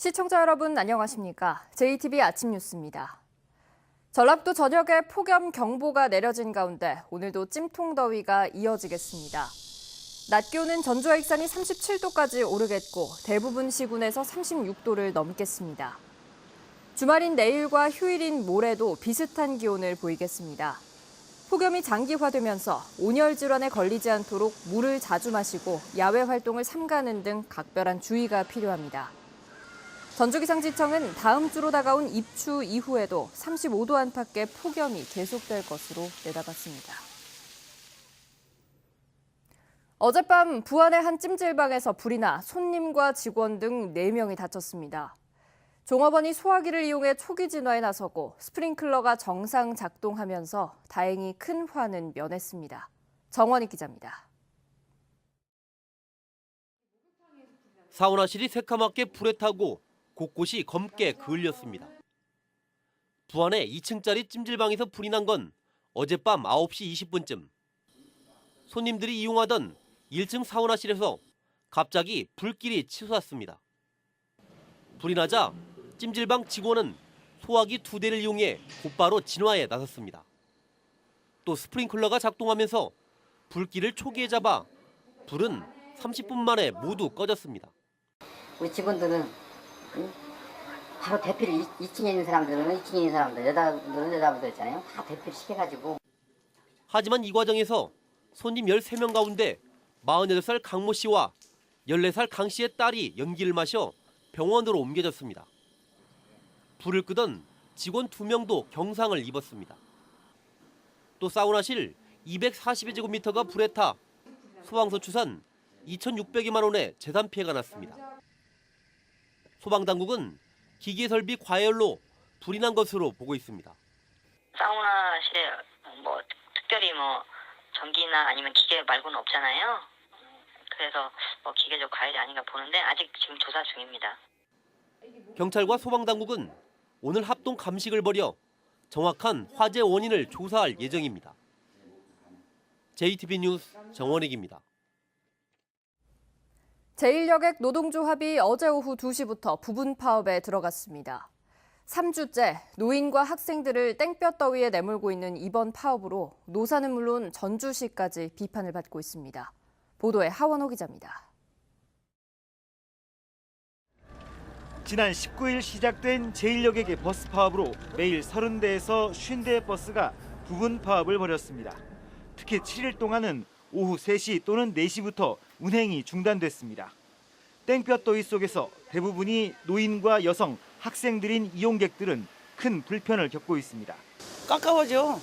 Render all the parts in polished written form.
시청자 여러분 안녕하십니까? JTB 아침 뉴스입니다. 전라북도 전역에 폭염 경보가 내려진 가운데 오늘도 찜통더위가 이어지겠습니다. 낮 기온은 전주와 익산이 37도까지 오르겠고 대부분 시군에서 36도를 넘겠습니다. 주말인 내일과 휴일인 모레도 비슷한 기온을 보이겠습니다. 폭염이 장기화되면서 온열 질환에 걸리지 않도록 물을 자주 마시고 야외 활동을 삼가는 등 각별한 주의가 필요합니다. 전주기상지청은 다음 주로 다가온 입추 이후에도 35도 안팎의 폭염이 계속될 것으로 내다봤습니다. 어젯밤 부안의 한 찜질방에서 불이 나 손님과 직원 등 4명이 다쳤습니다. 종업원이 소화기를 이용해 초기 진화에 나서고 스프링클러가 정상 작동하면서 다행히 큰 화는 면했습니다. 정원희 기자입니다. 사우나실이 새카맣게 불에 타고 곳곳이 검게 그을렸습니다. 부안의 2층짜리 찜질방에서 불이 난 건 어젯밤 9시 20분쯤. 손님들이 이용하던 1층 사우나실에서 갑자기 불길이 치솟았습니다. 불이 나자 찜질방 직원은 소화기 2대를 이용해 곧바로 진화에 나섰습니다. 또 스프링클러가 작동하면서 불길을 초기에 잡아 불은 30분 만에 모두 꺼졌습니다. 우리 직원들은 바로 대피를 2층에 있는 사람들은 2층에 있는 사람들, 여자분들 있잖아요. 다 대피를 시켜가지고. 하지만 이 과정에서 손님 13명 가운데 48살 강모 씨와 14살 강 씨의 딸이 연기를 마셔 병원으로 옮겨졌습니다. 불을 끄던 직원 2명도 경상을 입었습니다. 또 사우나실 240여 제곱미터가 불에 타 소방서 추산 2,600여만 원의 재산 피해가 났습니다. 소방당국은 기계 설비 과열로 불이 난 것으로 보고 있습니다. 사우나실에 특별히 전기나 아니면 기계 말고는 없잖아요. 그래서 기계적 과열이 아닌가 보는데 아직 지금 조사 중입니다. 경찰과 소방당국은 오늘 합동 감식을 벌여 정확한 화재 원인을 조사할 예정입니다. JTB 뉴스 정원익입니다. 제1여객 노동조합이 어제 오후 2시부터 부분 파업에 들어갔습니다. 3주째 노인과 학생들을 땡볕더위에 내몰고 있는 이번 파업으로 노사는 물론 전주시까지 비판을 받고 있습니다. 보도에 하원호 기자입니다. 지난 19일 시작된 제1여객의 버스 파업으로 매일 30대에서 50대의 버스가 부분 파업을 벌였습니다. 특히 7일 동안은 오후 3시 또는 4시부터 운행이 중단됐습니다. 땡볕더위 속에서 대부분이 노인과 여성, 학생들인 이용객들은 큰 불편을 겪고 있습니다. 깜깜하죠.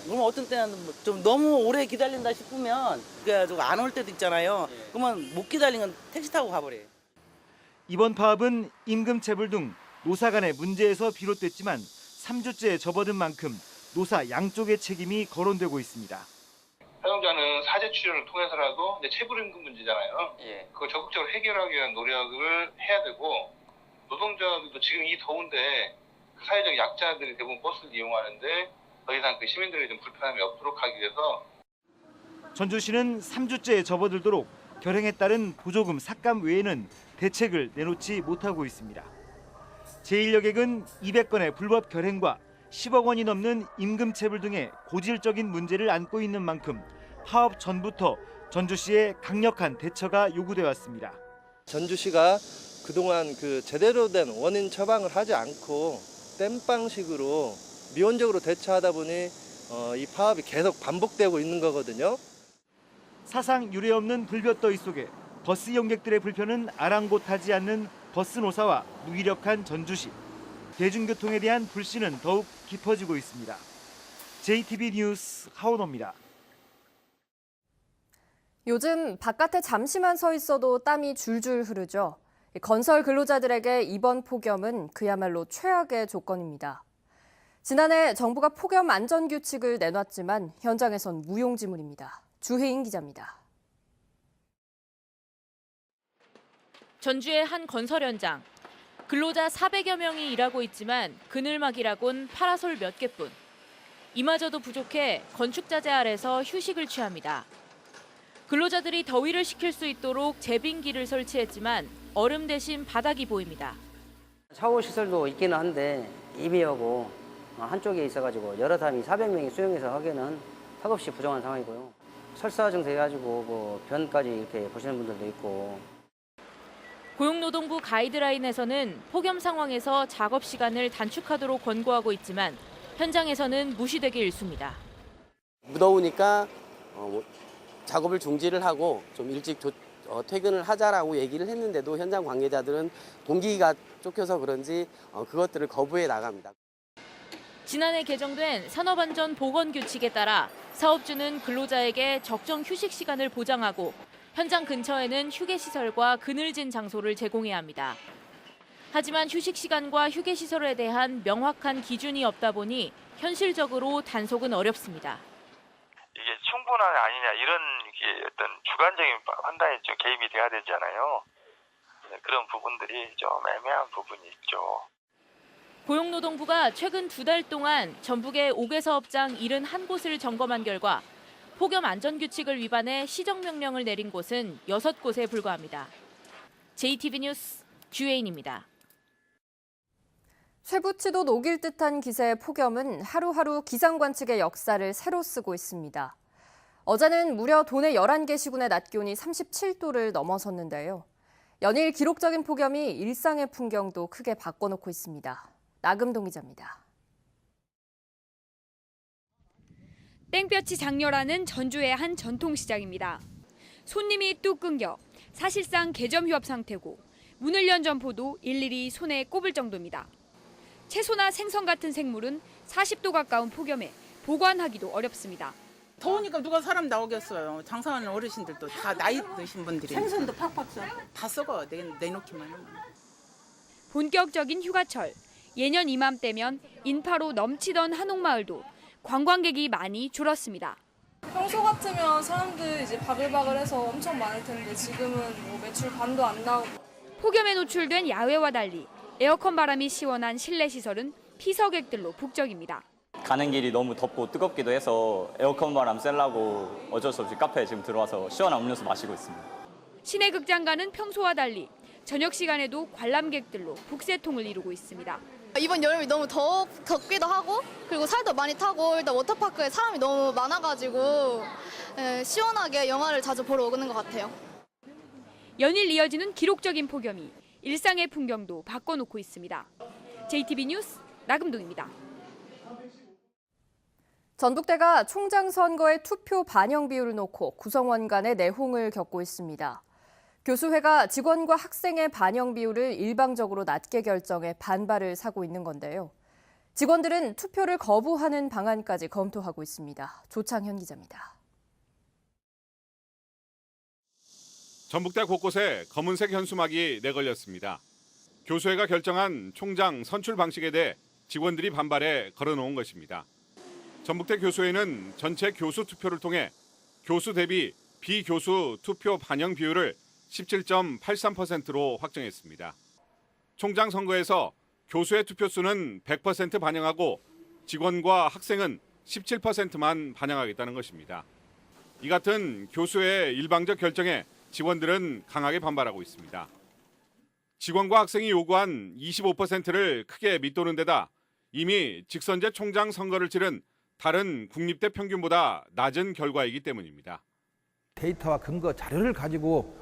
그럼 어떤 때는 좀 너무 오래 기다린다 싶으면 그래가지고 안 올 때도 있잖아요. 그러면 못 기다리면 택시 타고 가버려요. 이번 파업은 임금 체불 등 노사 간의 문제에서 비롯됐지만 3주째 접어든 만큼 노사 양쪽의 책임이 거론되고 있습니다. 사용자는 사제 출연을 통해서라도 체불임금 문제잖아요. 그걸 적극적으로 해결하기 위한 노력을 해야 되고, 노동자들도 지금 이 더운데 사회적 약자들이 대부분 버스를 이용하는데 더 이상 시민들의 좀 불편함이 없도록 하기 위해서 전주시는 3주째 접어들도록 결행에 따른 보조금 삭감 외에는 대책을 내놓지 못하고 있습니다. 제1여객은 200건의 불법 결행과 10억 원이 넘는 임금 체불 등의 고질적인 문제를 안고 있는 만큼 파업 전부터 전주시의 강력한 대처가 요구돼 왔습니다. 전주시가 그동안 제대로 된 원인 처방을 하지 않고 땜빵식으로 미온적으로 대처하다 보니 이 파업이 계속 반복되고 있는 거거든요. 사상 유례 없는 불볕더위 속에 버스 이용객들의 불편은 아랑곳하지 않는 버스 노사와 무기력한 전주시. 대중교통에 대한 불신은 더욱 깊어지고 있습니다. JTB 뉴스 하원호입니다. 요즘 바깥에 잠시만 서 있어도 땀이 줄줄 흐르죠. 건설 근로자들에게 이번 폭염은 그야말로 최악의 조건입니다. 지난해 정부가 폭염 안전규칙을 내놨지만 현장에선 무용지물입니다. 주혜인 기자입니다. 전주의 한 건설 현장. 근로자 400여 명이 일하고 있지만 그늘막이라곤 파라솔 몇 개뿐. 이마저도 부족해 건축자재 아래서 휴식을 취합니다. 근로자들이 더위를 식힐 수 있도록 제빙기를 설치했지만 얼음 대신 바닥이 보입니다. 샤워 시설도 있기는 한데 이비하고 한쪽에 있어가지고 여러 사람이 400명이 수용해서 하기에는 턱없이 부정한 상황이고요. 설사 증세해가지고 뭐 변까지 이렇게 보시는 분들도 있고. 고용노동부 가이드라인에서는 폭염 상황에서 작업 시간을 단축하도록 권고하고 있지만 현장에서는 무시되기 일쑤입니다. 무더우니까 작업을 중지를 하고 좀 일찍 퇴근을 하자라고 얘기를 했는데도 현장 관계자들은 공기가 쫓겨서 그런지 그것들을 거부해 나갑니다. 지난해 개정된 산업안전보건규칙에 따라 사업주는 근로자에게 적정 휴식 시간을 보장하고 현장 근처에는 휴게시설과 그늘진 장소를 제공해야 합니다. 하지만 휴식 시간과 휴게시설에 대한 명확한 기준이 없다 보니 현실적으로 단속은 어렵습니다. 이게 충분하냐 아니냐 이런 어떤 주관적인 판단이 좀 개입이 돼야 되잖아요. 그런 부분들이 좀 애매한 부분이 있죠. 고용노동부가 최근 2달 동안 전북의 5개 사업장 71곳을 점검한 결과 폭염 안전규칙을 위반해 시정명령을 내린 곳은 6곳에 불과합니다. JTB 뉴스 주혜인입니다. 쇠붙이도 녹일 듯한 기세의 폭염은 하루하루 기상관측의 역사를 새로 쓰고 있습니다. 어제는 무려 도내 11개 시군의 낮 기온이 37도를 넘어섰는데요. 연일 기록적인 폭염이 일상의 풍경도 크게 바꿔놓고 있습니다. 나금동 기자입니다. 땡볕이 장렬하는 전주의 한 전통시장입니다. 손님이 뚝 끊겨 사실상 개점 휴업 상태고 문을 연 점포도 일일이 손에 꼽을 정도입니다. 채소나 생선 같은 생물은 40도 가까운 폭염에 보관하기도 어렵습니다. 더우니까 누가 사람 나오겠어요. 장사하는 어르신들도 다 나이 드신 분들이. 생선도 팍팍 써. 다 썩어 내놓기만 하면. 본격적인 휴가철. 예년 이맘때면 인파로 넘치던 한옥마을도 관광객이 많이 줄었습니다. 평소 같으면 사람들 이제 바글바글해서 엄청 많을 텐데 지금은 뭐 매출 반도 안 나오고. 폭염에 노출된 야외와 달리 에어컨 바람이 시원한 실내 시설은 피서객들로 북적입니다. 가는 길이 너무 덥고 뜨겁기도 해서 에어컨 바람 쐬려고 어쩔 수 없이 카페에 지금 들어와서 시원한 음료수 마시고 있습니다. 시내 극장가는 평소와 달리 저녁 시간에도 관람객들로 북새통을 이루고 있습니다. 이번 여름이 너무 덥기도 하고 그리고 살도 많이 타고 일단 워터파크에 사람이 너무 많아가지고 시원하게 영화를 자주 보러 오는 것 같아요. 연일 이어지는 기록적인 폭염이 일상의 풍경도 바꿔놓고 있습니다. JTB 뉴스 나금동입니다. 전북대가 총장 선거의 투표 반영 비율을 놓고 구성원 간의 내홍을 겪고 있습니다. 교수회가 직원과 학생의 반영 비율을 일방적으로 낮게 결정해 반발을 사고 있는 건데요. 직원들은 투표를 거부하는 방안까지 검토하고 있습니다. 조창현 기자입니다. 전북대 곳곳에 검은색 현수막이 내걸렸습니다. 교수회가 결정한 총장 선출 방식에 대해 직원들이 반발해 걸어놓은 것입니다. 전북대 교수회는 전체 교수 투표를 통해 교수 대비 비교수 투표 반영 비율을 17.83%로 확정했습니다. 총장 선거에서 교수의 투표수는 100% 반영하고 직원과 학생은 17%만 반영하겠다는 것입니다. 이 같은 교수의 일방적 결정에 직원들은 강하게 반발하고 있습니다. 직원과 학생이 요구한 25%를 크게 밑도는 데다 이미 직선제 총장 선거를 치른 다른 국립대 평균보다 낮은 결과이기 때문입니다. 데이터와 근거 자료를 가지고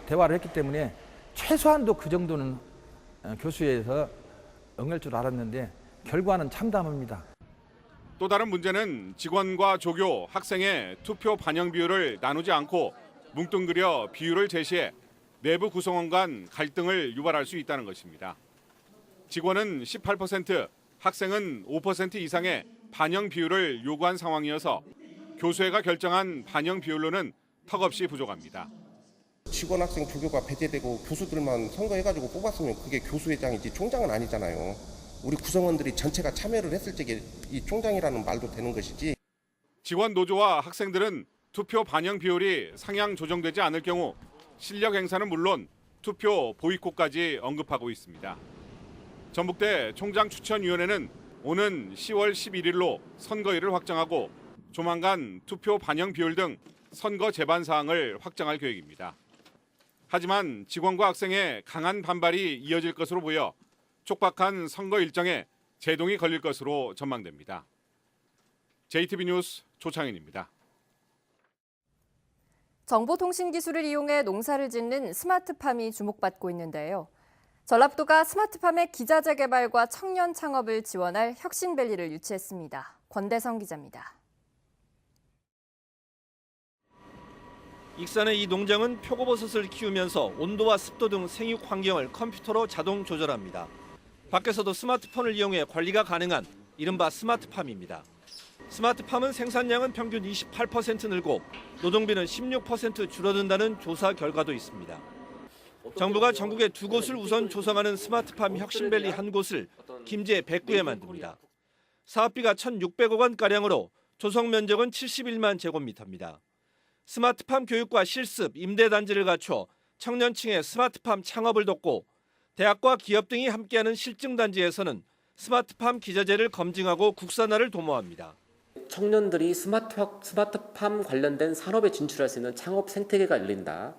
대화를 했기 때문에 최소한도 그 정도는 교수회에서 응할 줄 알았는데 결과는 참담합니다. 또 다른 문제는 직원과 조교, 학생의 투표 반영 비율을 나누지 않고 뭉뚱그려 비율을 제시해 내부 구성원 간 갈등을 유발할 수 있다는 것입니다. 직원은 18%, 학생은 5% 이상의 반영 비율을 요구한 상황이어서 교수회가 결정한 반영 비율로는 턱없이 부족합니다. 직원, 학생, 조교가 배제되고 교수들만 선거해가지고 뽑았으면 그게 교수회장이지 총장은 아니잖아요. 우리 구성원들이 전체가 참여를 했을 적에 이 총장이라는 말도 되는 것이지. 직원 노조와 학생들은 투표 반영 비율이 상향 조정되지 않을 경우 실력 행사는 물론 투표 보이콧까지 언급하고 있습니다. 전북대 총장 추천위원회는 오는 10월 11일로 선거일을 확정하고 조만간 투표 반영 비율 등 선거 제반 사항을 확정할 계획입니다. 하지만 직원과 학생의 강한 반발이 이어질 것으로 보여 촉박한 선거 일정에 제동이 걸릴 것으로 전망됩니다. JTB 뉴스 조창현입니다. 정보통신 기술을 이용해 농사를 짓는 스마트팜이 주목받고 있는데요. 전라북도가 스마트팜의 기자재 개발과 청년 창업을 지원할 혁신밸리를 유치했습니다. 권대성 기자입니다. 익산의 이 농장은 표고버섯을 키우면서 온도와 습도 등 생육 환경을 컴퓨터로 자동 조절합니다. 밖에서도 스마트폰을 이용해 관리가 가능한 이른바 스마트팜입니다. 스마트팜은 생산량은 평균 28% 늘고 노동비는 16% 줄어든다는 조사 결과도 있습니다. 정부가 전국에 2곳을 우선 조성하는 스마트팜 혁신밸리 한 곳을 김제 백구에 만듭니다. 사업비가 1,600억 원가량으로 조성 면적은 71만 제곱미터입니다. 스마트팜 교육과 실습, 임대단지를 갖춰 청년층의 스마트팜 창업을 돕고 대학과 기업 등이 함께하는 실증단지에서는 스마트팜 기자재를 검증하고 국산화를 도모합니다. 청년들이 스마트팜 관련된 산업에 진출할 수 있는 창업 생태계가 열린다.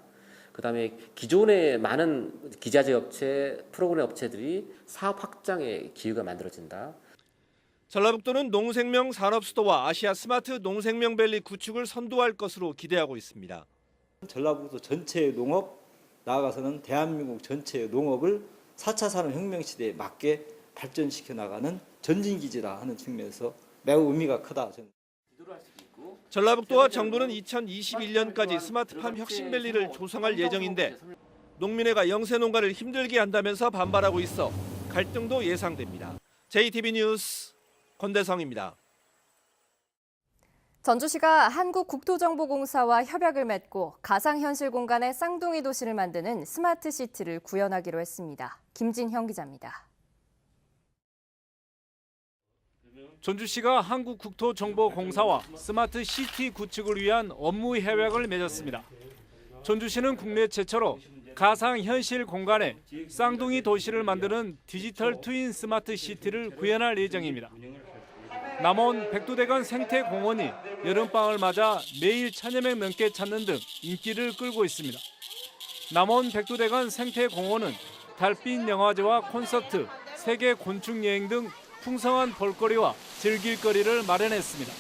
그다음에 기존의 많은 기자재 업체, 프로그램 업체들이 사업 확장의 기회가 만들어진다. 전라북도는 농생명 산업수도와 아시아 스마트 농생명밸리 구축을 선도할 것으로 기대하고 있습니다. 전라북도 전체의 농업, 나아가서는 대한민국 전체의 농업을 4차 산업혁명 시대에 맞게 발전시켜 나가는 전진기지라 하는 측면에서 매우 의미가 크다. 전라북도와 정부는 2021년까지 스마트팜 혁신밸리를 조성할 예정인데 농민회가 영세 농가를 힘들게 한다면서 반발하고 있어 갈등도 예상됩니다. JTB 뉴스 권대성입니다. 전주시가 한국국토정보공사와 협약을 맺고 가상현실 공간의 쌍둥이 도시를 만드는 스마트시티를 구현하기로 했습니다. 김진형 기자입니다. 전주시가 한국국토정보공사와 스마트시티 구축을 위한 업무 협약을 맺었습니다. 전주시는 국내 최초로 가상현실 공간에 쌍둥이 도시를 만드는 디지털 트윈 스마트시티를 구현할 예정입니다. 남원 백두대간 생태공원이 여름방을 맞아 매일 1,000여 명 넘게 찾는 등 인기를 끌고 있습니다. 남원 백두대간 생태공원은 달빛 영화제와 콘서트, 세계 곤충 여행 등 풍성한 볼거리와 즐길거리를 마련했습니다.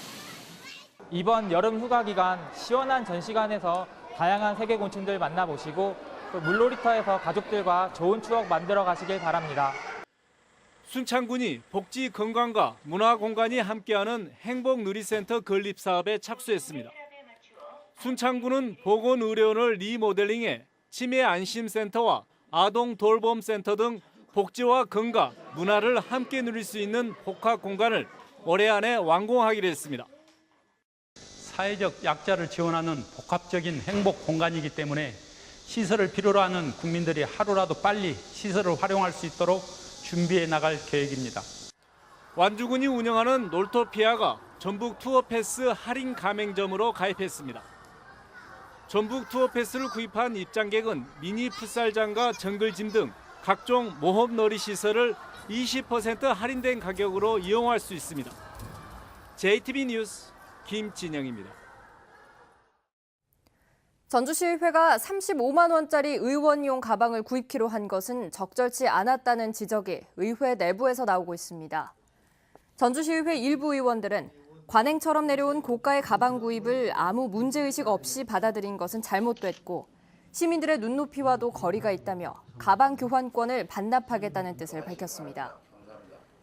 이번 여름 휴가 기간 시원한 전시관에서 다양한 세계 곤충들 만나보시고 또 물놀이터에서 가족들과 좋은 추억 만들어 가시길 바랍니다. 순창군이 복지 건강과 문화 공간이 함께하는 행복누리센터 건립 사업에 착수했습니다. 순창군은 보건의료원을 리모델링해 치매 안심센터와 아동 돌봄센터 등 복지와 건강, 문화를 함께 누릴 수 있는 복합 공간을 올해 안에 완공하기로 했습니다. 사회적 약자를 지원하는 복합적인 행복 공간이기 때문에 시설을 필요로 하는 국민들이 하루라도 빨리 시설을 활용할 수 있도록 준비해 나갈 계획입니다. 완주군이 운영하는 놀토피아가 전북 투어패스 할인 가맹점으로 가입했습니다. 전북 투어패스를 구입한 입장객은 미니 풋살장과 정글짐 등 각종 모험놀이 시설을 20% 할인된 가격으로 이용할 수 있습니다. JTB 뉴스 김진영입니다. 전주시의회가 35만 원짜리 의원용 가방을 구입키로 한 것은 적절치 않았다는 지적이 의회 내부에서 나오고 있습니다. 전주시의회 일부 의원들은 관행처럼 내려온 고가의 가방 구입을 아무 문제의식 없이 받아들인 것은 잘못됐고 시민들의 눈높이와도 거리가 있다며 가방 교환권을 반납하겠다는 뜻을 밝혔습니다.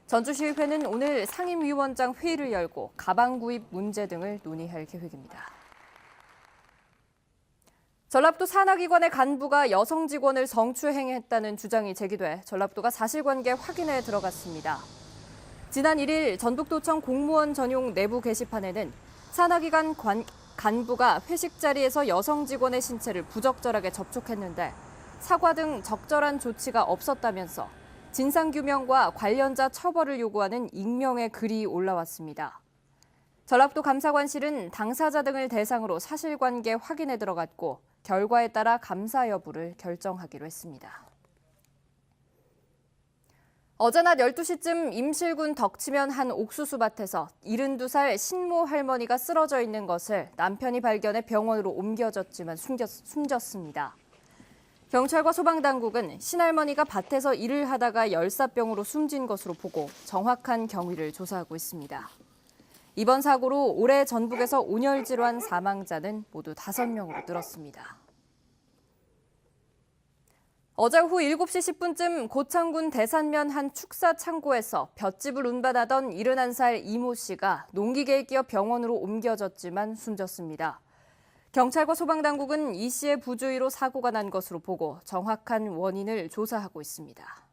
전주시의회는 오늘 상임위원장 회의를 열고 가방 구입 문제 등을 논의할 계획입니다. 전라북도 산하기관의 간부가 여성 직원을 성추행했다는 주장이 제기돼 전라북도가 사실관계 확인에 들어갔습니다. 지난 1일 전북도청 공무원 전용 내부 게시판에는 산하기관 간부가 회식 자리에서 여성 직원의 신체를 부적절하게 접촉했는데 사과 등 적절한 조치가 없었다면서 진상규명과 관련자 처벌을 요구하는 익명의 글이 올라왔습니다. 전라북도 감사관실은 당사자 등을 대상으로 사실관계 확인에 들어갔고 결과에 따라 감사 여부를 결정하기로 했습니다. 어제 낮 12시쯤 임실군 덕치면 한 옥수수밭에서 72살 신모 할머니가 쓰러져 있는 것을 남편이 발견해 병원으로 옮겨졌지만 숨졌습니다. 경찰과 소방당국은 신할머니가 밭에서 일을 하다가 열사병으로 숨진 것으로 보고 정확한 경위를 조사하고 있습니다. 이번 사고로 올해 전북에서 온열 질환 사망자는 모두 5명으로 늘었습니다. 어제 오후 7시 10분쯤 고창군 대산면 한 축사 창고에서 볏짚을 운반하던 71살 이모 씨가 농기계에 끼어 병원으로 옮겨졌지만 숨졌습니다. 경찰과 소방당국은 이 씨의 부주의로 사고가 난 것으로 보고 정확한 원인을 조사하고 있습니다.